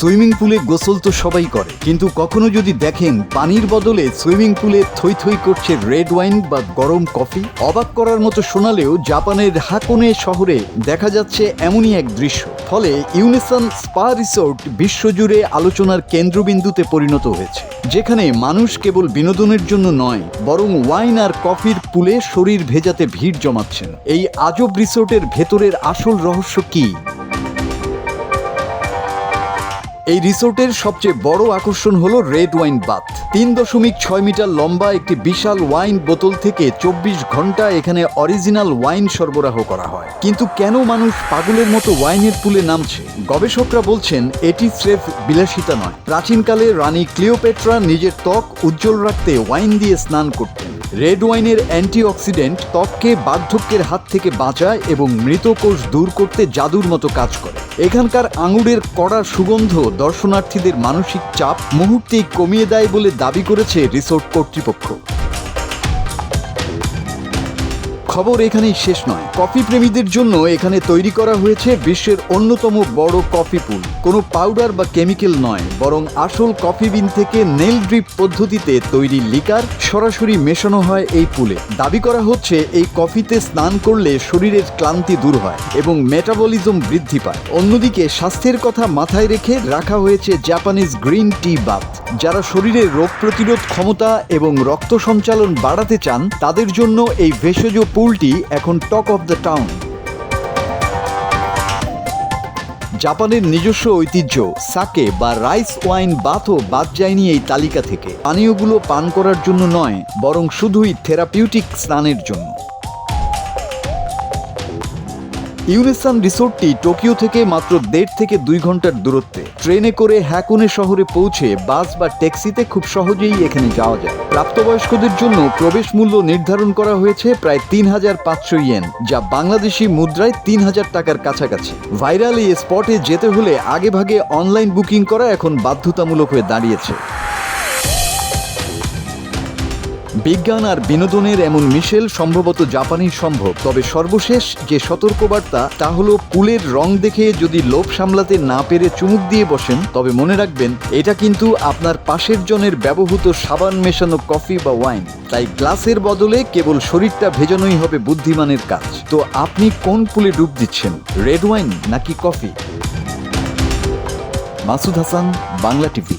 Swimming পুলে গোসল তো সবাই করে, কিন্তু কখনো যদি দেখেন পানির বদলে সুইমিং পুলে থই থই করছে রেড ওয়াইন বা গরম কফি, অবাক করার মতো শোনালেও জাপানের হাকোনে শহরে দেখা যাচ্ছে এমনই এক দৃশ্য। ফলে ইউনেসান স্পা রিসোর্ট বিশ্বজুড়ে আলোচনার কেন্দ্রবিন্দুতে পরিণত হয়েছে, যেখানে মানুষ কেবল বিনোদনের জন্য নয় বরং ওয়াইন আর কফির পুলে শরীর ভেজাতে ভিড় জমাচ্ছেন। এই আজব রিসোর্টের ভেতরের আসল রহস্য কি? এই রিসোর্টের সবচেয়ে বড় আকর্ষণ হলো রেড ওয়াইন বাথ। 3.6 মিটার লম্বা একটি বিশাল ওয়াইন বোতল থেকে 24 ঘন্টা এখানে অরিজিনাল ওয়াইন সরবরাহ করা হয়। কিন্তু কেন মানুষ পাগলের মতো ওয়াইনের পুলে নামছে? গবেষকরা বলছেন এটি স্রেফ বিলাসিতা নয়। প্রাচীনকালে রানী ক্লিওপেট্রা নিজের ত্বক উজ্জ্বল রাখতে ওয়াইন দিয়ে স্নান করতেন। রেড ওয়াইনের অ্যান্টিঅক্সিডেন্ট ত্বককে বার্ধক্যের হাত থেকে বাঁচায় এবং মৃত কোষ দূর করতে জাদুর মতো কাজ করে। এখানকার আঙুরের কড়া সুগন্ধ দর্শনার্থীদের মানসিক চাপ মুহূর্তেই কমিয়ে দেয় বলে দাবি করেছে রিসোর্ট কর্তৃপক্ষ। খবর এখানেই শেষ নয়। কফি প্রেমীদের জন্য এখানে তৈরি করা হয়েছে বিশ্বের অন্যতম বড় কফি পুল। কোনো পাউডার বা কেমিক্যাল নয়, বরং আসল কফি বিন থেকে নেল ড্রিপ পদ্ধতিতে তৈরি লিকার সরাসরি মেশানো হয় এই পুলে। দাবি করা হচ্ছে এই কফিতে স্নান করলে শরীরের ক্লান্তি দূর হয় এবং মেটাবলিজম বৃদ্ধি পায়। অন্যদিকে স্বাস্থ্যের কথা মাথায় রেখে রাখা হয়েছে জাপানিজ গ্রিন টি বাথ। যারা শরীরের রোগ প্রতিরোধ ক্ষমতা এবং রক্ত সঞ্চালন বাড়াতে চান তাদের জন্য এই ভেষজ পুলটি এখন টক অফ দ্য টাউন। জাপানের নিজস্ব ঐতিহ্য সাকে বা রাইস ওয়াইন বাথও বাদ যায়নি এই তালিকা থেকে। পানীয়গুলো পান করার জন্য নয়, বরং শুধুই থেরাপিউটিক স্নানের জন্য। ইউনেসান রিসোর্টটি টোকিও থেকে মাত্র 1.5 থেকে 2 ঘন্টার দূরত্বে। ট্রেনে করে হ্যাকোনে শহরে পৌঁছে বাস বা ট্যাক্সিতে খুব সহজেই এখানে যাওয়া যায়। প্রাপ্তবয়স্কদের জন্য প্রবেশ মূল্য নির্ধারণ করা হয়েছে প্রায় 3500 ইয়েন, যা বাংলাদেশি মুদ্রায় 3000 টাকার কাছাকাছি। ভাইরাল এই স্পটে যেতে হলে আগেভাগে অনলাইন বুকিং করা এখন বাধ্যতামূলক হয়ে দাঁড়িয়েছে। বিজ্ঞান আর বিনোদনের এমন মিশেল সম্ভবত জাপানেই সম্ভব। তবে সর্বশেষ যে সতর্কবার্তা তা হলো পুলের রং দেখে যদি লোভ সামলাতে না পেরে চুমুক দিয়ে বসেন, তবে মনে রাখবেন এটা কিন্তু আপনার পাশের জনের ব্যবহৃত সাবান মেশানো কফি বা ওয়াইন। তাই গ্লাসের বদলে কেবল শরীরটা ভেজানোই হবে বুদ্ধিমানের কাজ। তো আপনি কোন পুলে ডুব দিচ্ছেন, রেড ওয়াইন নাকি কফি? মাসুদ হাসান, বাংলা টিভি।